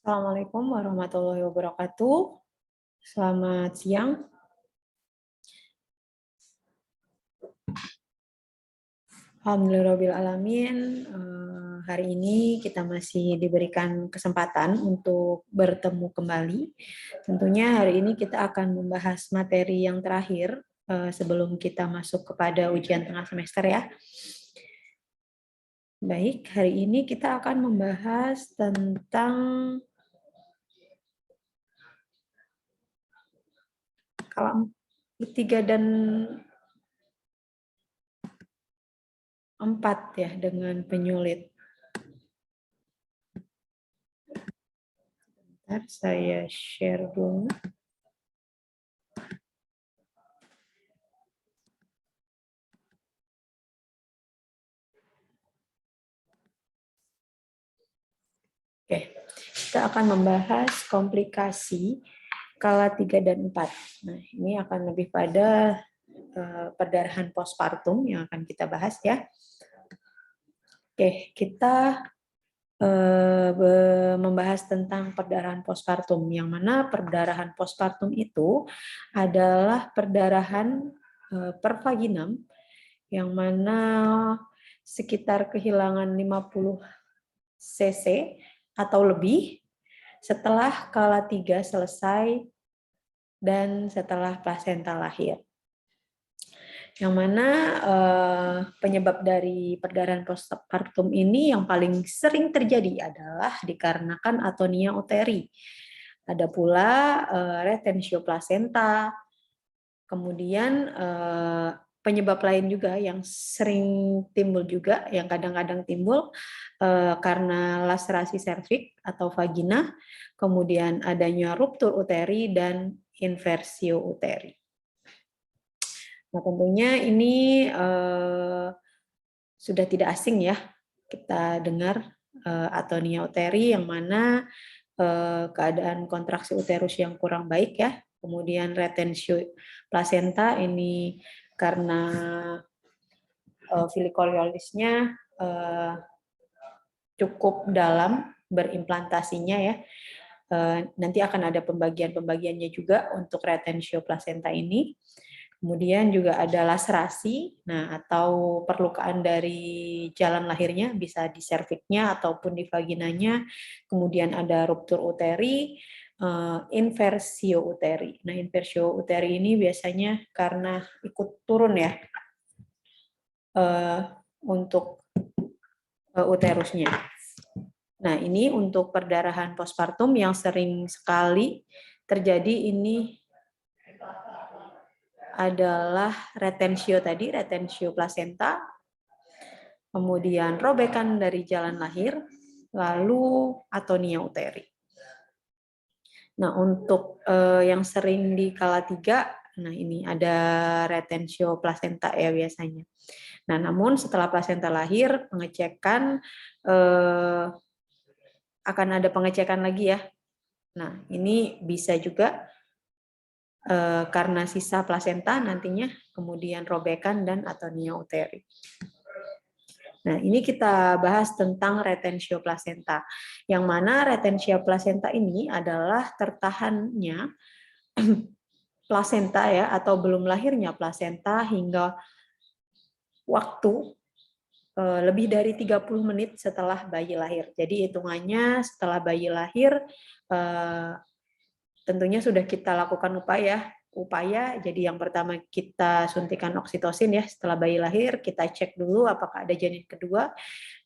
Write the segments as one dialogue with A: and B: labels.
A: Assalamualaikum warahmatullahi wabarakatuh. Selamat siang. Alhamdulillahirrahmanirrahim. Hari ini kita masih diberikan kesempatan untuk bertemu kembali. Tentunya hari ini kita akan membahas materi yang terakhir sebelum kita masuk kepada ujian tengah semester ya. Baik, hari ini kita akan membahas tentang kalam 3 dan 4 ya, dengan penyulit. Bentar, saya share dulu. Oke, kita akan membahas komplikasi skala 3 dan 4. Nah, ini akan lebih pada perdarahan postpartum yang akan kita bahas ya. Oke, kita membahas tentang perdarahan postpartum, yang mana perdarahan postpartum itu adalah perdarahan per vaginam, yang mana sekitar kehilangan 50 cc atau lebih setelah skala 3 selesai dan setelah plasenta lahir. Yang mana penyebab dari perdarahan postpartum ini yang paling sering terjadi adalah dikarenakan atonia uteri. Ada pula retensio plasenta, kemudian penyebab lain juga yang sering timbul juga, yang kadang-kadang timbul karena laserasi serviks atau vagina, kemudian adanya ruptur uteri dan inversio uteri. Nah, tentunya ini sudah tidak asing ya kita dengar atonia uteri, yang mana keadaan kontraksi uterus yang kurang baik ya, kemudian retensio plasenta ini karena filikorialisnya cukup dalam berimplantasinya ya. Nanti akan ada pembagiannya juga untuk retensio plasenta ini. Kemudian juga ada laserasi, nah atau perlukaan dari jalan lahirnya, bisa di serviksnya ataupun di vaginanya. Kemudian ada ruptur uteri, inversio uteri. Nah, inversio uteri ini biasanya karena ikut turun ya untuk uterusnya. Nah, ini untuk perdarahan postpartum yang sering sekali terjadi ini adalah retensio tadi, retensio plasenta, kemudian robekan dari jalan lahir, lalu atonia uteri. Nah, untuk yang sering di skala 3, nah ini ada retensio plasenta ya biasanya. Nah, namun setelah plasenta lahir, pengecekan akan ada pengecekan lagi ya. Nah, ini bisa juga karena sisa plasenta nantinya, kemudian robekan dan atonia uteri. Nah, ini kita bahas tentang retensio plasenta, yang mana retensio plasenta ini adalah tertahannya plasenta ya, atau belum lahirnya plasenta hingga waktu lebih dari 30 menit setelah bayi lahir. Jadi hitungannya setelah bayi lahir tentunya sudah kita lakukan upaya. Jadi yang pertama kita suntikan oksitosin ya, setelah bayi lahir kita cek dulu apakah ada janin kedua.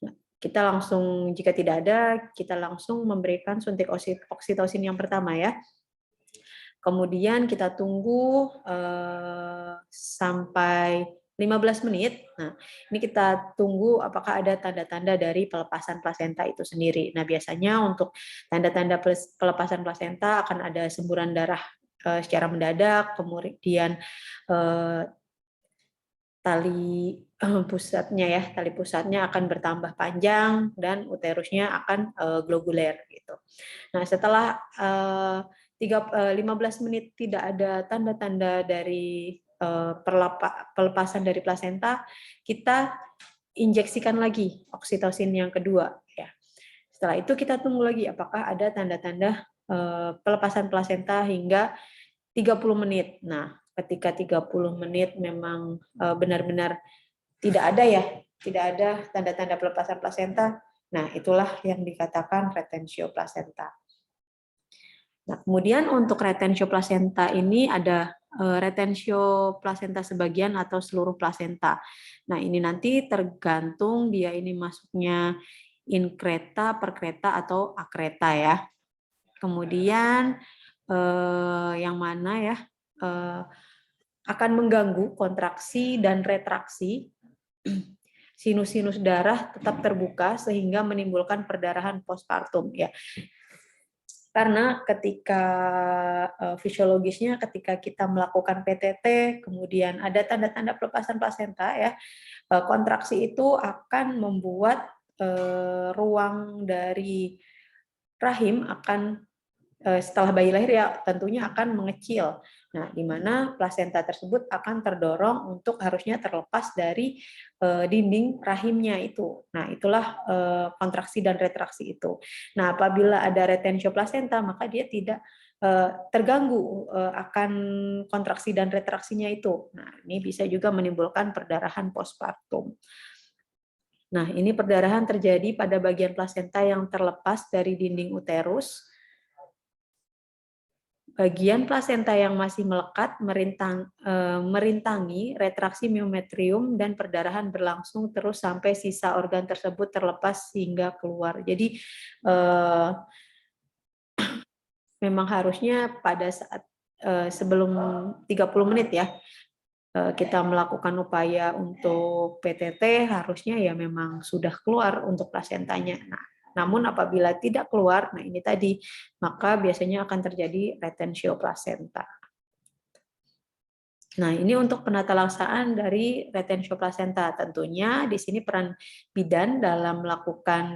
A: Nah, kita langsung, jika tidak ada, kita langsung memberikan suntik oksitosin yang pertama ya. Kemudian kita tunggu sampai 15 menit. Nah, ini kita tunggu apakah ada tanda-tanda dari pelepasan plasenta itu sendiri. Nah, biasanya untuk tanda-tanda pelepasan plasenta akan ada semburan darah secara mendadak, kemudian tali pusatnya akan bertambah panjang dan uterusnya akan globuler gitu. Nah, setelah 15 menit tidak ada tanda-tanda dari pelepasan dari plasenta, kita injeksikan lagi oksitosin yang kedua ya. Setelah itu kita tunggu lagi apakah ada tanda-tanda pelepasan plasenta hingga 30 menit. Nah, ketika 30 menit memang benar-benar tidak ada ya, tidak ada tanda-tanda pelepasan plasenta. Nah, itulah yang dikatakan retensio plasenta. Nah, kemudian untuk retensio plasenta ini ada retensio plasenta sebagian atau seluruh plasenta. Nah, ini nanti tergantung dia ini masuknya inkreta, perkreta atau akreta ya. Kemudian yang mana ya akan mengganggu kontraksi dan retraksi. Sinus-sinus darah tetap terbuka sehingga menimbulkan perdarahan postpartum ya. Karena ketika fisiologisnya ketika kita melakukan PTT kemudian ada tanda-tanda pelepasan plasenta ya, kontraksi itu akan membuat ruang dari rahim akan setelah bayi lahir ya tentunya akan mengecil. Nah, di mana plasenta tersebut akan terdorong untuk harusnya terlepas dari dinding rahimnya itu. Nah, itulah kontraksi dan retraksi itu. Nah, apabila ada retensio plasenta maka dia tidak terganggu akan kontraksi dan retraksinya itu. Nah, ini bisa juga menimbulkan perdarahan postpartum. Nah, ini perdarahan terjadi pada bagian plasenta yang terlepas dari dinding uterus. Bagian plasenta yang masih melekat merintangi retraksi miometrium dan perdarahan berlangsung terus sampai sisa organ tersebut terlepas hingga keluar. Jadi memang harusnya pada saat sebelum 30 menit ya kita melakukan upaya untuk PTT harusnya ya memang sudah keluar untuk plasentanya. Nah, namun apabila tidak keluar, nah ini tadi, maka biasanya akan terjadi retensio plasenta. Nah, ini untuk penata laksaan dari retensio plasenta. Tentunya di sini peran bidan dalam melakukan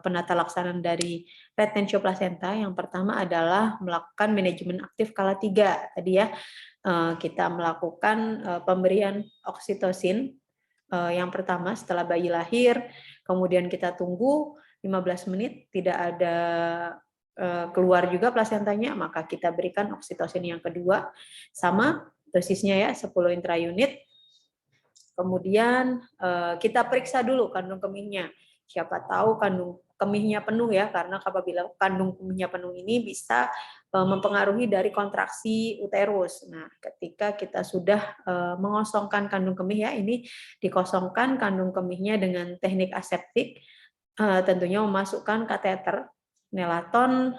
A: penata laksanaan dari retensio plasenta yang pertama adalah melakukan manajemen aktif skala 3. Tadi ya, kita melakukan pemberian oksitosin yang pertama setelah bayi lahir, kemudian kita tunggu 15 menit tidak ada keluar juga plasentanya, maka kita berikan oksitosin yang kedua sama dosisnya ya 10 intraunit. Kemudian kita periksa dulu kandung kemihnya. Siapa tahu kandung kemihnya penuh ya, karena apabila kandung kemihnya penuh ini bisa mempengaruhi dari kontraksi uterus. Nah, ketika kita sudah mengosongkan kandung kemih ya, ini dikosongkan kandung kemihnya dengan teknik aseptik, tentunya memasukkan kateter nelaton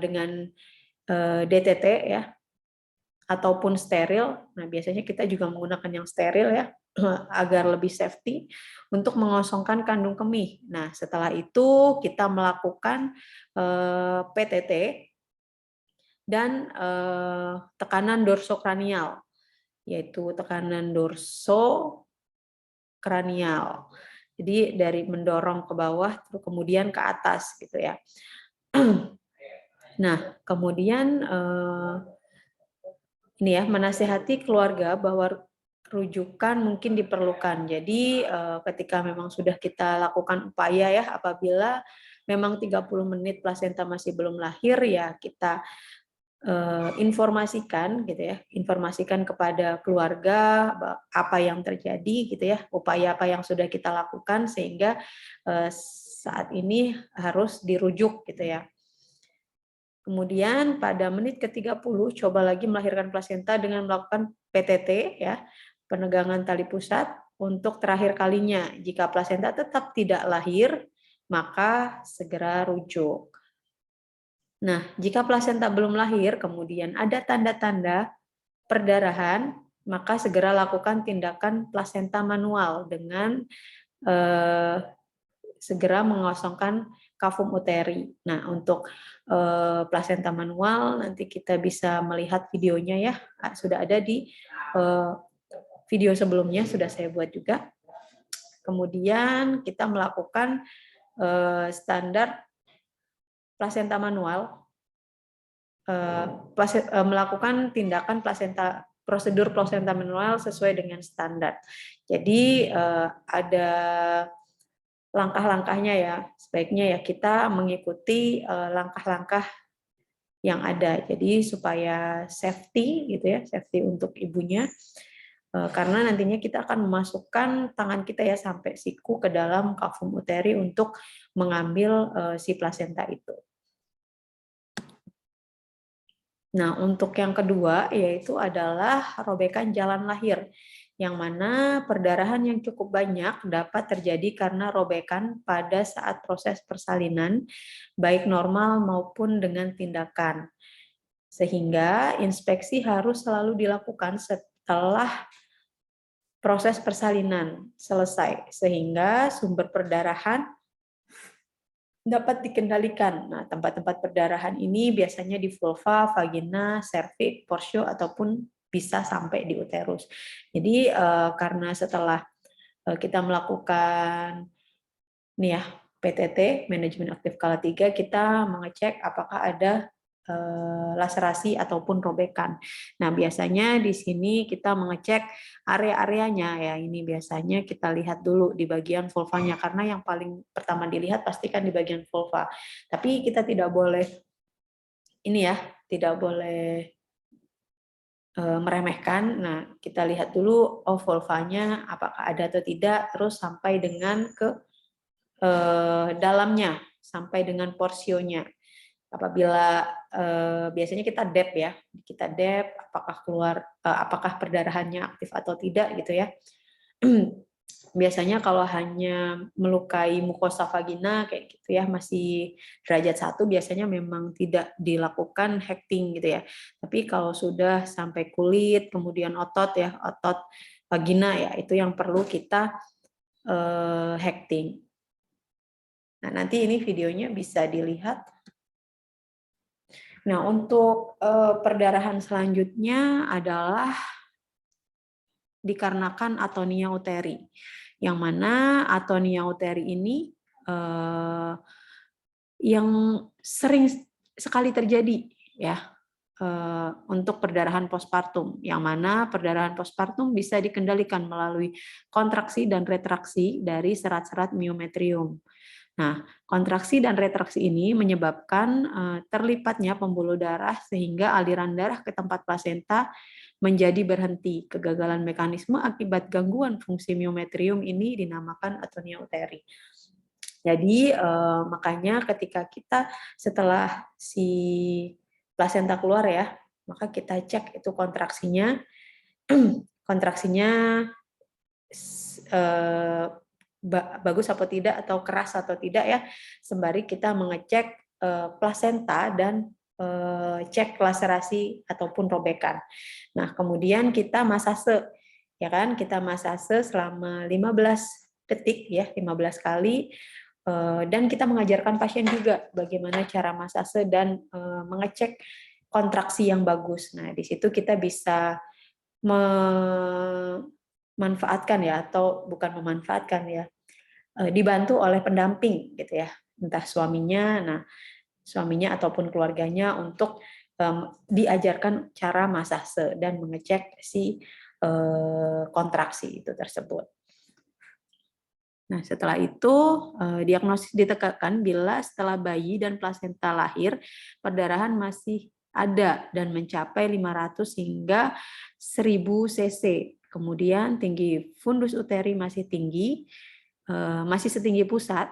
A: dengan DTT ya, ataupun steril. Nah, biasanya kita juga menggunakan yang steril ya, agar lebih safety untuk mengosongkan kandung kemih. Nah, setelah itu kita melakukan PTT dan tekanan dorsokranial, yaitu tekanan dorsokranial. Jadi dari mendorong ke bawah, terus kemudian ke atas gitu ya. Nah, kemudian ini ya, menasehati keluarga bahwa rujukan mungkin diperlukan. Jadi ketika memang sudah kita lakukan upaya ya, apabila memang 30 menit plasenta masih belum lahir ya kita informasikan gitu ya, informasikan kepada keluarga apa yang terjadi gitu ya, upaya apa yang sudah kita lakukan sehingga saat ini harus dirujuk gitu ya. Kemudian pada menit ke-30 coba lagi melahirkan plasenta dengan melakukan PTT ya, penegangan tali pusat untuk terakhir kalinya. Jika plasenta tetap tidak lahir, maka segera rujuk. Nah, jika plasenta belum lahir, kemudian ada tanda-tanda perdarahan, maka segera lakukan tindakan plasenta manual dengan segera mengosongkan kafum uteri. Nah, untuk plasenta manual nanti kita bisa melihat videonya ya, sudah ada di video sebelumnya sudah saya buat juga. Kemudian kita melakukan standar plasenta manual, melakukan tindakan prosedur plasenta manual sesuai dengan standar. Jadi ada langkah-langkahnya ya, sebaiknya ya kita mengikuti langkah-langkah yang ada. Jadi supaya safety gitu ya, safety untuk ibunya. Karena nantinya kita akan memasukkan tangan kita ya sampai siku ke dalam kafum uteri untuk mengambil si plasenta itu. Nah, untuk yang kedua yaitu adalah robekan jalan lahir, yang mana perdarahan yang cukup banyak dapat terjadi karena robekan pada saat proses persalinan, baik normal maupun dengan tindakan. Sehingga inspeksi harus selalu dilakukan setelah proses persalinan selesai, sehingga sumber perdarahan dapat dikendalikan. Nah, tempat-tempat perdarahan ini biasanya di vulva, vagina, serviks, porsio, ataupun bisa sampai di uterus. Jadi karena setelah kita melakukan nih ya PTT, manajemen aktif skala 3, kita mengecek apakah ada laserasi ataupun robekan. Nah, biasanya di sini kita mengecek area-areanya ya. Ini biasanya kita lihat dulu di bagian vulvanya karena yang paling pertama dilihat pasti kan di bagian vulva. Tapi kita tidak boleh ini ya, tidak boleh meremehkan. Nah, kita lihat dulu vulvanya apakah ada atau tidak, terus sampai dengan ke dalamnya, sampai dengan porsionya. Apabila biasanya kita dep ya, kita dep apakah perdarahannya aktif atau tidak gitu ya. Biasanya kalau hanya melukai mukosa vagina kayak gitu ya, masih derajat 1, biasanya memang tidak dilakukan hekting gitu ya. Tapi kalau sudah sampai kulit, kemudian otot ya, otot vagina ya, itu yang perlu kita hekting. Nah, nanti ini videonya bisa dilihat. Nah, untuk perdarahan selanjutnya adalah dikarenakan atonia uteri, yang mana atonia uteri ini yang sering sekali terjadi ya untuk perdarahan postpartum, yang mana perdarahan postpartum bisa dikendalikan melalui kontraksi dan retraksi dari serat-serat miometrium. Nah, kontraksi dan retraksi ini menyebabkan terlipatnya pembuluh darah sehingga aliran darah ke tempat plasenta menjadi berhenti. Kegagalan mekanisme akibat gangguan fungsi miometrium ini dinamakan atonia uteri. Jadi makanya ketika kita setelah si plasenta keluar ya, maka kita cek itu kontraksinya, kontraksinya bagus atau tidak, atau keras atau tidak ya, sembari kita mengecek plasenta dan cek laserasi ataupun robekan. Nah, kemudian kita masase, ya kan? Kita masase selama 15 detik ya, 15 kali, dan kita mengajarkan pasien juga bagaimana cara masase dan mengecek kontraksi yang bagus. Nah, di situ kita bisa memanfaatkan ya, atau bukan memanfaatkan ya, dibantu oleh pendamping gitu ya, entah suaminya ataupun keluarganya untuk diajarkan cara masase dan mengecek si kontraksi itu tersebut. Nah, setelah itu diagnosis ditekankan bila setelah bayi dan plasenta lahir perdarahan masih ada dan mencapai 500 hingga 1000 cc. Kemudian tinggi fundus uteri masih tinggi, masih setinggi pusat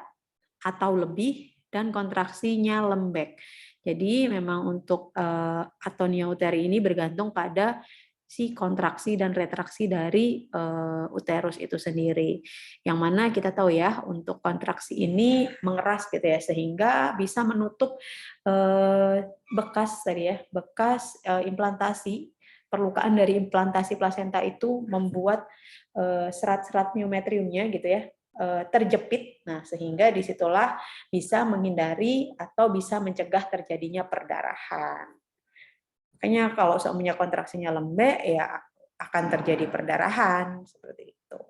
A: atau lebih, dan kontraksinya lembek. Jadi memang untuk atonia uteri ini bergantung pada si kontraksi dan retraksi dari uterus itu sendiri. Yang mana kita tahu ya, untuk kontraksi ini mengeras gitu ya, sehingga bisa menutup bekas tadi ya, bekas implantasi, perlukaan dari implantasi plasenta itu membuat serat-serat miometriumnya gitu ya terjepit. Nah, sehingga disitulah bisa menghindari atau bisa mencegah terjadinya perdarahan. Makanya kalau semuanya kontraksinya lembek, ya akan terjadi perdarahan seperti itu.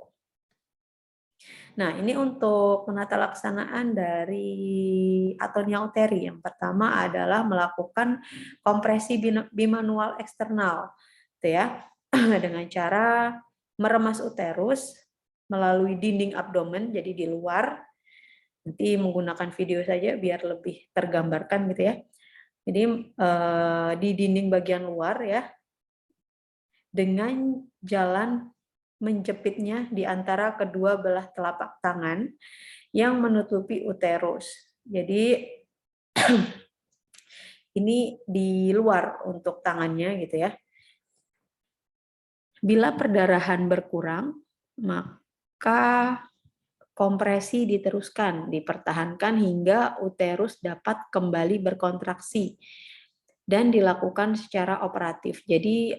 A: Nah, ini untuk penata laksanaan dari atonia uteri. Yang pertama adalah melakukan kompresi bimanual eksternal, gitu ya, dengan cara meremas uterus melalui dinding abdomen, jadi di luar, Nanti menggunakan video saja biar lebih tergambarkan gitu ya. Jadi di dinding bagian luar ya, dengan jalan menjepitnya di antara kedua belah telapak tangan yang menutupi uterus. Jadi ini di luar untuk tangannya gitu ya. Bila perdarahan berkurang, maka kompresi diteruskan, dipertahankan hingga uterus dapat kembali berkontraksi dan dilakukan secara operatif. Jadi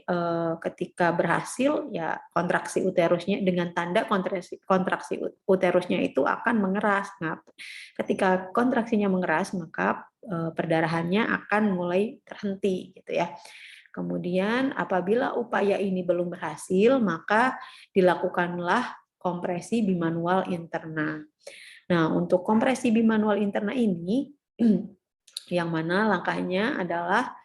A: ketika berhasil ya kontraksi uterusnya dengan tanda kontraksi uterusnya itu akan mengeras. Nah, ketika kontraksinya mengeras maka perdarahannya akan mulai terhenti gitu ya. Kemudian apabila upaya ini belum berhasil, maka dilakukanlah kompresi bimanual interna. Nah, untuk kompresi bimanual interna ini, yang mana langkahnya adalah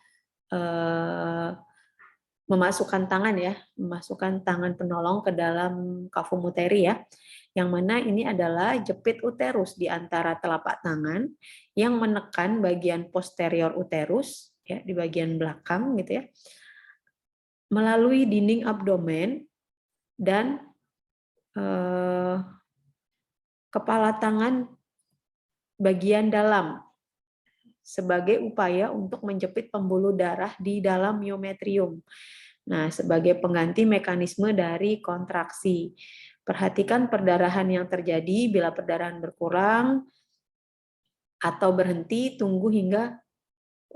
A: memasukkan tangan ya, memasukkan tangan penolong ke dalam kavum uteri ya, yang mana ini adalah jepit uterus di antara telapak tangan yang menekan bagian posterior uterus ya di bagian belakang gitu ya, melalui dinding abdomen dan kepala tangan bagian dalam sebagai upaya untuk menjepit pembuluh darah di dalam myometrium. Nah, sebagai pengganti mekanisme dari kontraksi. Perhatikan perdarahan yang terjadi. Bila perdarahan berkurang atau berhenti, tunggu hingga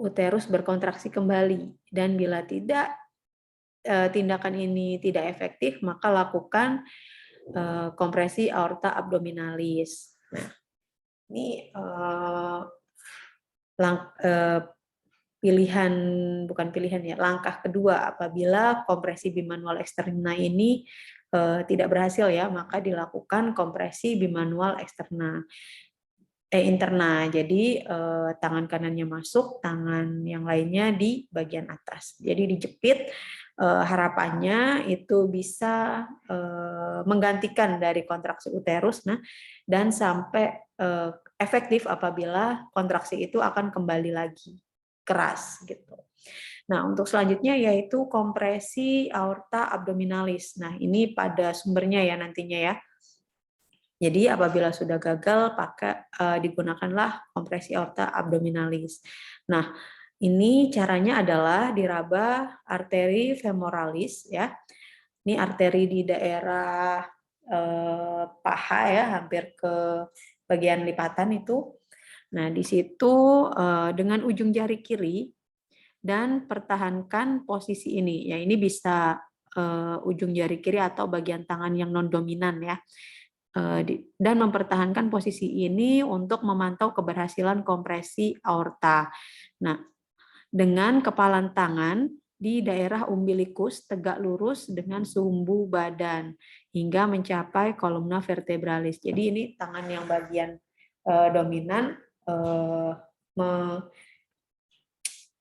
A: uterus berkontraksi kembali. Dan bila tidak, tindakan ini tidak efektif, maka lakukan kompresi aorta abdominalis. Nah, ini langkah kedua apabila kompresi bimanual eksterna ini tidak berhasil ya, maka dilakukan kompresi bimanual interna. Jadi tangan kanannya masuk, tangan yang lainnya di bagian atas. Jadi dijepit, harapannya itu bisa menggantikan dari kontraksi uterus, dan sampai efektif apabila kontraksi itu akan kembali lagi keras gitu. Nah, untuk selanjutnya yaitu kompresi aorta abdominalis. Nah, ini pada sumbernya ya nantinya ya. Jadi apabila sudah gagal, digunakanlah kompresi aorta abdominalis. Nah, ini caranya adalah diraba arteri femoralis ya. Ini arteri di daerah paha ya, hampir ke bagian lipatan itu. Nah, di situ dengan ujung jari kiri dan pertahankan posisi ini. Ya, ini bisa ujung jari kiri atau bagian tangan yang non dominan ya. Dan mempertahankan posisi ini untuk memantau keberhasilan kompresi aorta. Nah, dengan kepalan tangan di daerah umbilikus tegak lurus dengan sumbu badan hingga mencapai kolumna vertebralis. Jadi ini tangan yang bagian dominan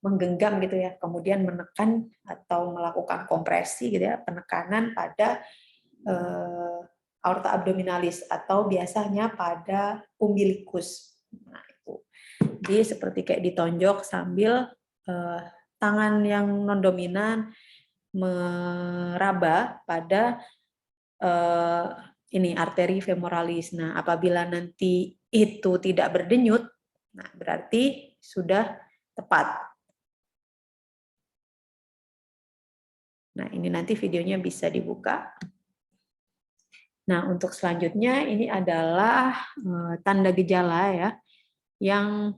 A: menggenggam gitu ya, kemudian menekan atau melakukan kompresi gitu ya, penekanan pada aorta abdominalis atau biasanya pada umbilikus. Nah, itu. Jadi seperti kayak ditonjok sambil tangan yang non dominan meraba pada ini arteri femoralis. Nah, apabila nanti itu tidak berdenyut, nah berarti sudah tepat. Nah, ini nanti videonya bisa dibuka. Nah, untuk selanjutnya ini adalah tanda gejala ya yang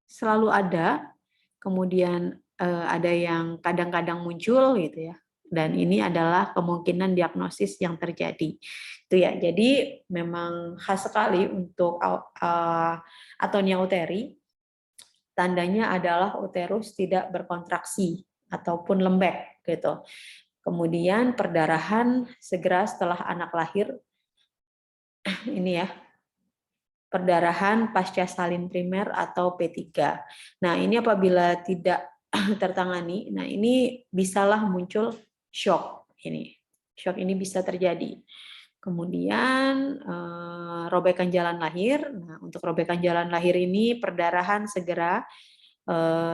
A: selalu ada, kemudian ada yang kadang-kadang muncul gitu ya. Dan ini adalah kemungkinan diagnosis yang terjadi. Itu ya. Jadi memang khas sekali untuk atonia uteri. Tandanya adalah uterus tidak berkontraksi ataupun lembek gitu. Kemudian perdarahan segera setelah anak lahir. Ini ya. Perdarahan pasca salin primer atau P3. Nah, ini apabila tidak tertangani, nah ini bisalah muncul shock ini. Shock ini bisa terjadi. Kemudian robekan jalan lahir. Nah, untuk robekan jalan lahir ini perdarahan segera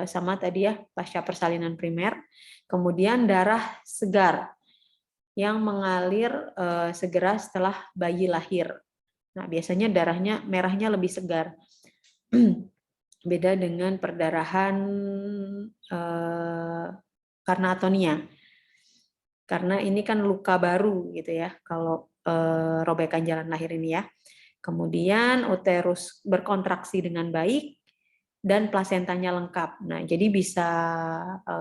A: sama tadi ya pasca persalinan primer. Kemudian darah segar yang mengalir segera setelah bayi lahir. Nah, biasanya darahnya merahnya lebih segar. Beda dengan perdarahan karena atonia. Karena ini kan luka baru gitu ya, kalau robekan jalan lahir ini ya. Kemudian uterus berkontraksi dengan baik dan plasentanya lengkap. Nah, jadi bisa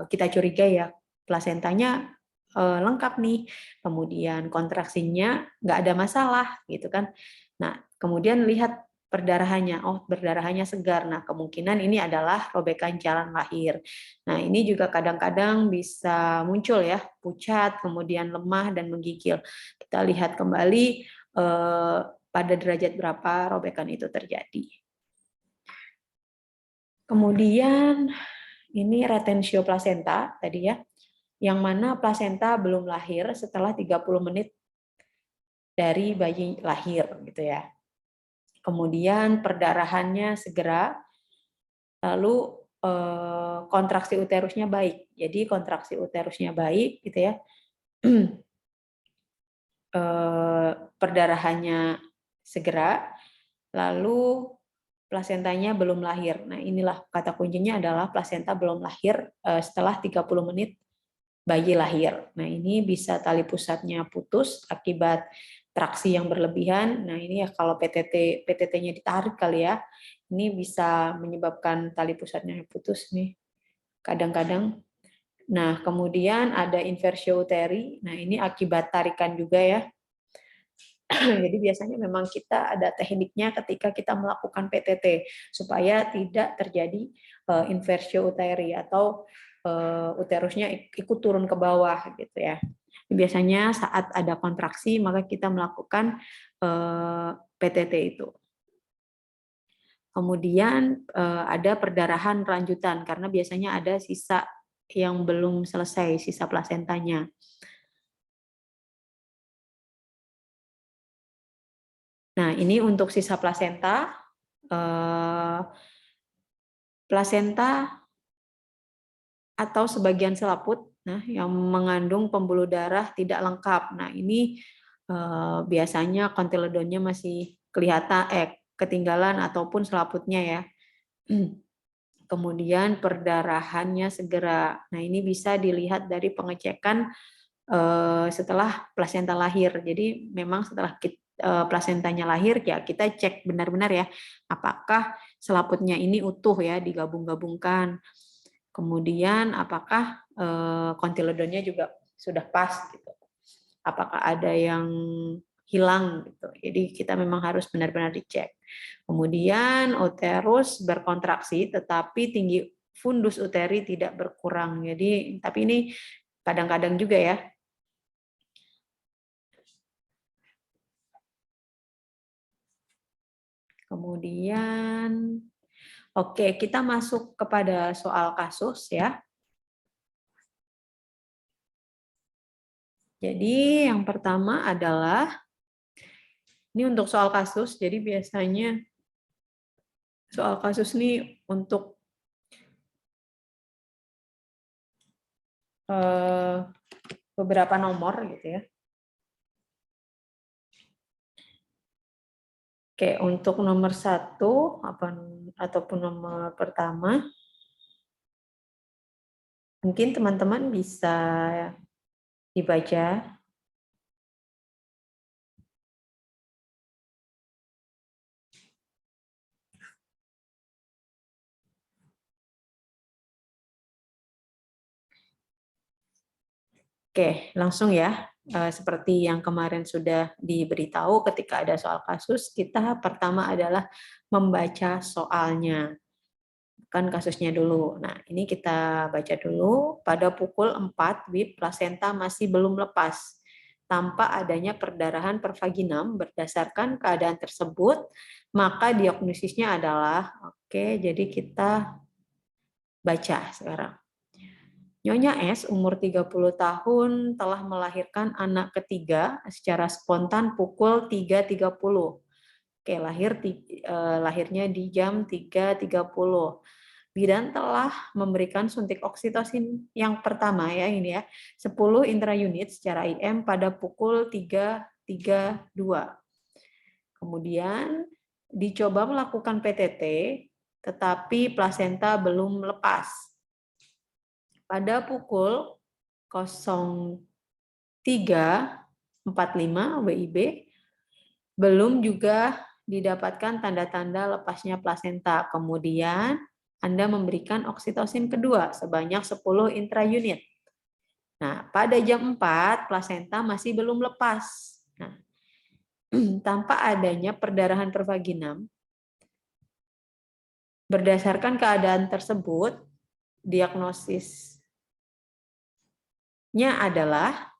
A: kita curiga ya, plasentanya lengkap nih, kemudian kontraksinya nggak ada masalah gitu kan. Nah, kemudian lihat perdarahannya, oh perdarahannya segar. Nah, kemungkinan ini adalah robekan jalan lahir. Nah, ini juga kadang-kadang bisa muncul ya, pucat, kemudian lemah dan menggigil. Kita lihat kembali pada derajat berapa robekan itu terjadi. Kemudian ini retensio plasenta tadi ya, yang mana plasenta belum lahir setelah 30 menit dari bayi lahir gitu ya. Kemudian perdarahannya segera, lalu kontraksi uterusnya baik. Jadi kontraksi uterusnya baik gitu ya. Perdarahannya segera, lalu plasentanya belum lahir. Nah, inilah kata kuncinya adalah plasenta belum lahir setelah 30 menit bayi lahir. Nah, ini bisa tali pusatnya putus akibat traksi yang berlebihan. Nah, ini ya kalau PTT-nya ditarik kali ya, ini bisa menyebabkan tali pusatnya putus nih. Kadang-kadang. Nah, kemudian ada inversio uteri. Nah, ini akibat tarikan juga ya. Jadi biasanya memang kita ada tekniknya ketika kita melakukan PTT supaya tidak terjadi inversio uteri atau uterusnya ikut turun ke bawah gitu ya. Biasanya saat ada kontraksi maka kita melakukan PTT itu. Kemudian ada perdarahan lanjutan karena biasanya ada sisa yang belum selesai, sisa plasentanya. Nah, ini untuk sisa plasenta. Plasenta atau sebagian selaput yang mengandung pembuluh darah tidak lengkap. Nah, ini biasanya kontiledonnya masih kelihatan ketinggalan ataupun selaputnya ya. Kemudian perdarahannya segera. Nah, ini bisa dilihat dari pengecekan setelah plasenta lahir. Jadi memang setelah plasentanya lahir ya kita cek benar-benar ya apakah selaputnya ini utuh ya digabung-gabungkan. Kemudian apakah kontiledonnya juga sudah pas gitu. Apakah ada yang hilang gitu. Jadi kita memang harus benar-benar dicek. Kemudian uterus berkontraksi tetapi tinggi fundus uteri tidak berkurang. Jadi tapi ini kadang-kadang juga ya. Kemudian oke, kita masuk kepada soal kasus ya. Jadi yang pertama adalah ini untuk soal kasus. Jadi biasanya soal kasus ini untuk beberapa nomor gitu ya. Oke, untuk nomor 1 ataupun nomor pertama, mungkin teman-teman bisa dibaca. Oke, langsung ya. Seperti yang kemarin sudah diberitahu ketika ada soal kasus, kita pertama adalah membaca soalnya. Kan kasusnya dulu. Nah, ini kita baca dulu. Pada pukul 4 WIB plasenta masih belum lepas tanpa adanya perdarahan pervaginam. Berdasarkan keadaan tersebut, maka diagnosisnya adalah, oke, jadi kita baca sekarang. Nyonya S umur 30 tahun telah melahirkan anak ketiga secara spontan pukul 3.30. Oke, lahirnya di jam 3.30. Bidan telah memberikan suntik oksitosin yang pertama ya ini ya, 10 intraunit secara IM pada pukul 3.32. Kemudian dicoba melakukan PTT tetapi plasenta belum lepas. Pada pukul 03.45 WIB belum juga didapatkan tanda-tanda lepasnya plasenta. Kemudian Anda memberikan oksitosin kedua sebanyak 10 intraunit. Nah, pada jam 4 plasenta masih belum lepas. Nah, tanpa adanya perdarahan pervaginam, berdasarkan keadaan tersebut, diagnosisnya adalah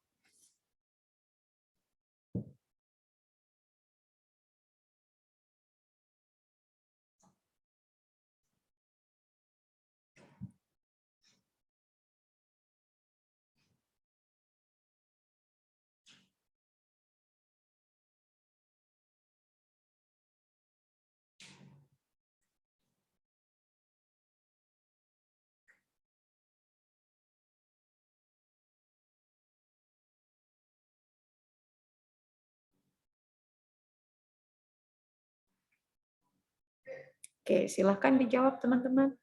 A: Oke, silahkan dijawab teman-teman.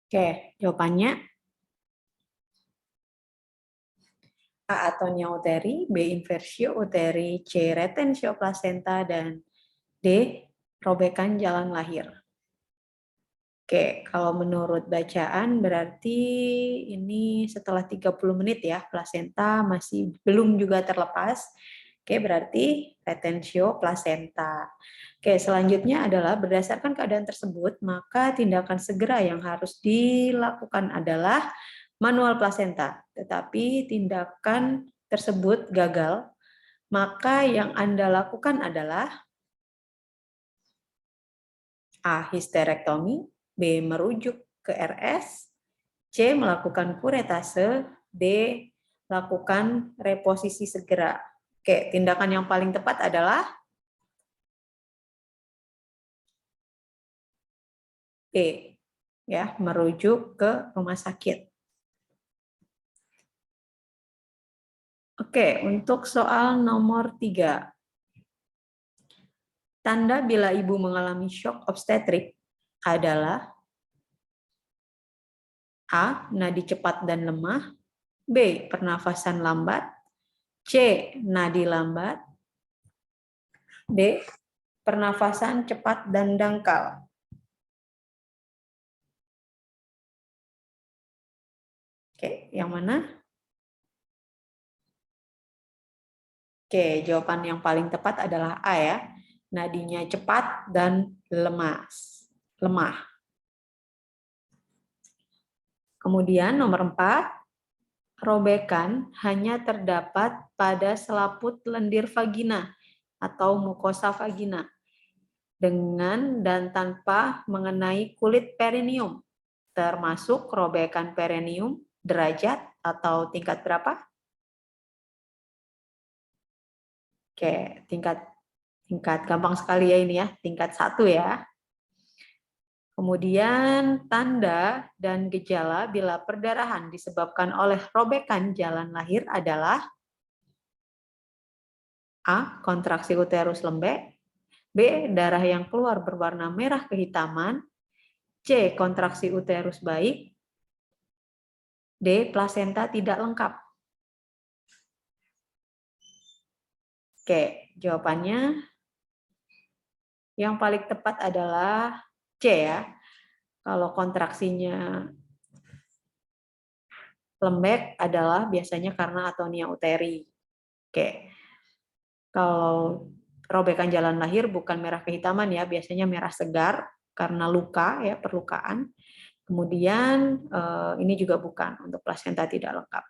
A: Oke, jawabannya A. atonia uteri, B. inversio uteri, C. retensio placenta, dan D. robekan jalan lahir. Oke, kalau menurut bacaan berarti ini setelah 30 menit ya, plasenta masih belum juga terlepas. Oke, berarti retensio placenta. Oke, selanjutnya adalah berdasarkan keadaan tersebut, maka tindakan segera yang harus dilakukan adalah manual placenta. Tetapi tindakan tersebut gagal, maka yang Anda lakukan adalah A. Histerektomi, B. Merujuk ke RS, C. Melakukan kuretase, D. Lakukan reposisi segera. Oke, tindakan yang paling tepat adalah B. Ya, merujuk ke rumah sakit. Oke, untuk soal nomor 3. Tanda bila ibu mengalami shock obstetrik adalah A. Nadi cepat dan lemah, B. Pernafasan lambat, C. Nadi lambat, D. Pernafasan cepat dan dangkal. Oke, yang mana? Oke, jawaban yang paling tepat adalah A ya. Nadinya cepat dan lemah. Kemudian nomor 4, robekan hanya terdapat pada selaput lendir vagina atau mukosa vagina dengan dan tanpa mengenai kulit perineum. termasuk robekan perineum, derajat atau tingkat berapa? Oke, tingkat gampang sekali ya ini ya, tingkat 1 ya. Kemudian tanda dan gejala bila perdarahan disebabkan oleh robekan jalan lahir adalah A. Kontraksi uterus lembek, B. Darah yang keluar berwarna merah kehitaman, C. Kontraksi uterus baik, D. Plasenta tidak lengkap. Oke, jawabannya yang paling tepat adalah C ya. Kalau kontraksinya lembek adalah biasanya karena atonia uteri. Oke. Kalau robekan jalan lahir bukan merah kehitaman ya, biasanya merah segar karena luka ya, perlukaan. Kemudian ini juga bukan untuk plasenta tidak lengkap.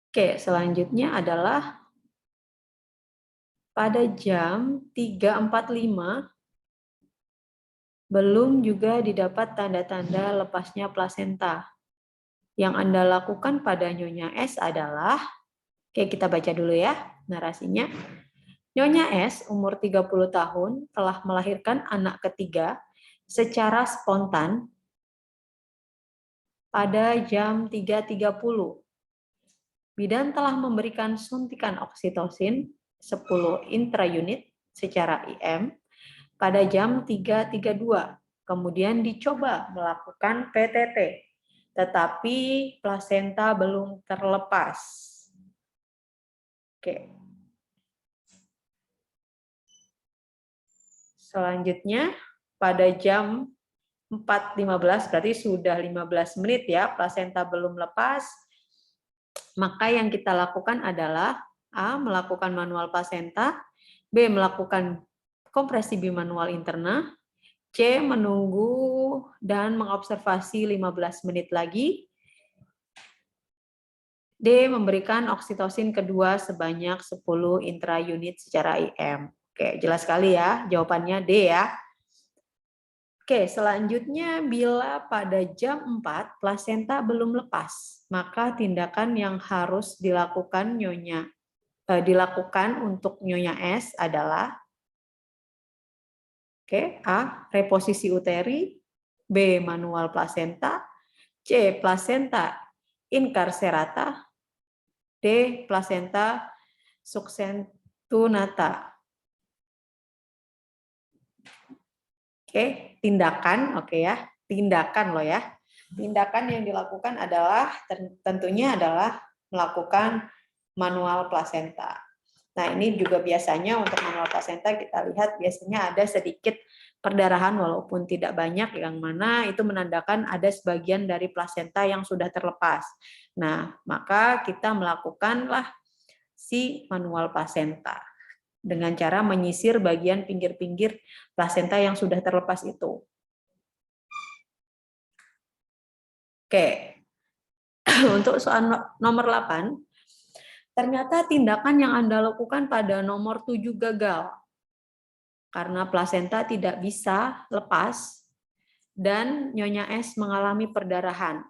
A: Oke, selanjutnya adalah pada jam 3.45 belum juga didapat tanda-tanda lepasnya plasenta. Yang Anda lakukan pada Nyonya S adalah, oke kita baca dulu ya narasinya. Nyonya S, umur 30 tahun, telah melahirkan anak ketiga secara spontan pada jam 3.30. Bidan telah memberikan suntikan oksitosin 10 intraunit secara IM pada jam 3.32. Kemudian dicoba melakukan PTT, tetapi plasenta belum terlepas. Oke. Selanjutnya, pada jam 4.15, berarti sudah 15 menit ya, plasenta belum lepas, maka yang kita lakukan adalah A. Melakukan manual plasenta, B. Melakukan kompresi bimanual interna, C. Menunggu dan mengobservasi 15 menit lagi, D. Memberikan oksitosin kedua sebanyak 10 intraunit secara IM. Oke, jelas sekali ya, jawabannya D ya. Oke, selanjutnya bila pada jam 4 plasenta belum lepas, maka tindakan yang harus dilakukan untuk Nyonya S adalah A. Reposisi uteri, B. Manual plasenta, C. Plasenta incarcerata, D. Plasenta succentunata. Oke, tindakan, oke ya, tindakan loh ya. Tindakan yang dilakukan adalah tentunya adalah melakukan manual plasenta. Nah, ini juga biasanya untuk manual plasenta kita lihat biasanya ada sedikit perdarahan walaupun tidak banyak, yang mana itu menandakan ada sebagian dari plasenta yang sudah terlepas. Nah, maka kita melakukanlah si manual plasenta dengan cara menyisir bagian pinggir-pinggir plasenta yang sudah terlepas itu. Oke, untuk soal nomor 8, ternyata tindakan yang Anda lakukan pada nomor 7 gagal karena plasenta tidak bisa lepas dan Nyonya S mengalami perdarahan.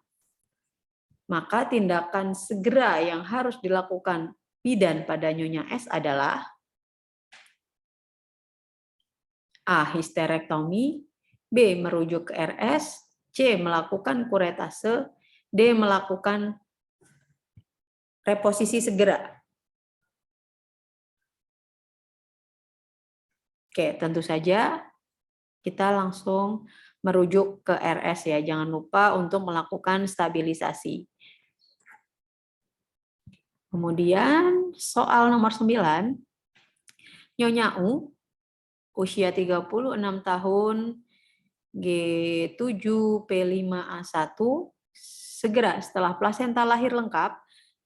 A: Maka tindakan segera yang harus dilakukan bidan pada Nyonya S adalah A. Histerektomi, B. Merujuk ke RS, C. Melakukan kuretase, D. Melakukan reposisi segera. Oke, tentu saja kita langsung merujuk ke RS ya. Jangan lupa untuk melakukan stabilisasi. Kemudian soal nomor 9, Nyonya U, usia 36 tahun, G7P5A1, segera setelah plasenta lahir lengkap,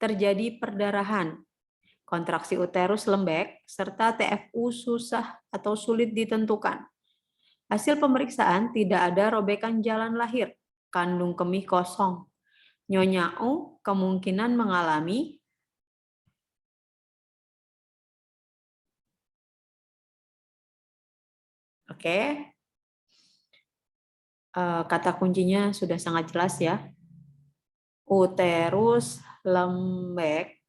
A: terjadi perdarahan, kontraksi uterus lembek, serta TFU susah atau sulit ditentukan. Hasil pemeriksaan tidak ada robekan jalan lahir, kandung kemih kosong. Nyonya U kemungkinan mengalami Oke. Kata kuncinya sudah sangat jelas ya. Uterus lembek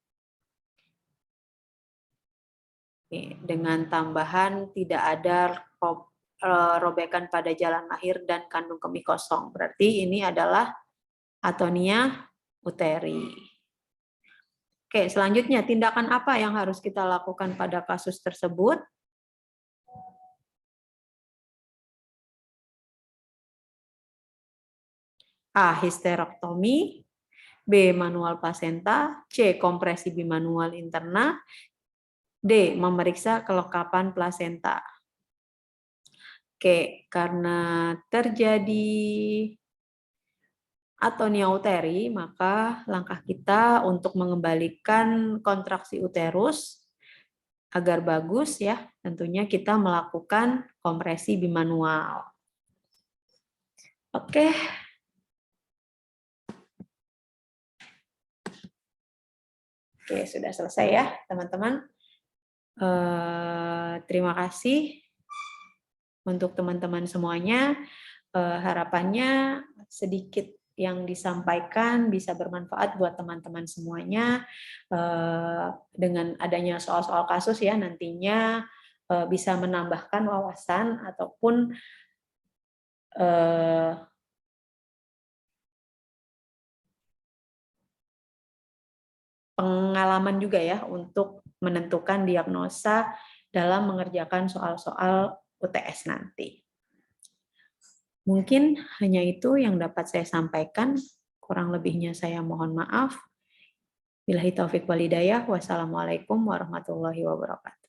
A: dengan tambahan tidak ada robekan pada jalan lahir dan kandung kemih kosong. Berarti ini adalah atonia uteri. Oke, selanjutnya tindakan apa yang harus kita lakukan pada kasus tersebut? A. Histerektomi, B. Manual plasenta, C. Kompresi bimanual interna, D. Memeriksa kelengkapan plasenta. Oke, karena terjadi atonia uteri, maka langkah kita untuk mengembalikan kontraksi uterus agar bagus ya, tentunya kita melakukan kompresi bimanual. Oke. Oke, sudah selesai ya, teman-teman. Terima kasih untuk teman-teman semuanya. Harapannya sedikit yang disampaikan bisa bermanfaat buat teman-teman semuanya. Dengan adanya soal-soal kasus ya, nantinya bisa menambahkan wawasan ataupun pengalaman juga ya untuk menentukan diagnosa dalam mengerjakan soal-soal UTS nanti. Mungkin hanya itu yang dapat saya sampaikan. Kurang lebihnya saya mohon maaf. Billahi taufik wal hidayah. Wassalamualaikum warahmatullahi wabarakatuh.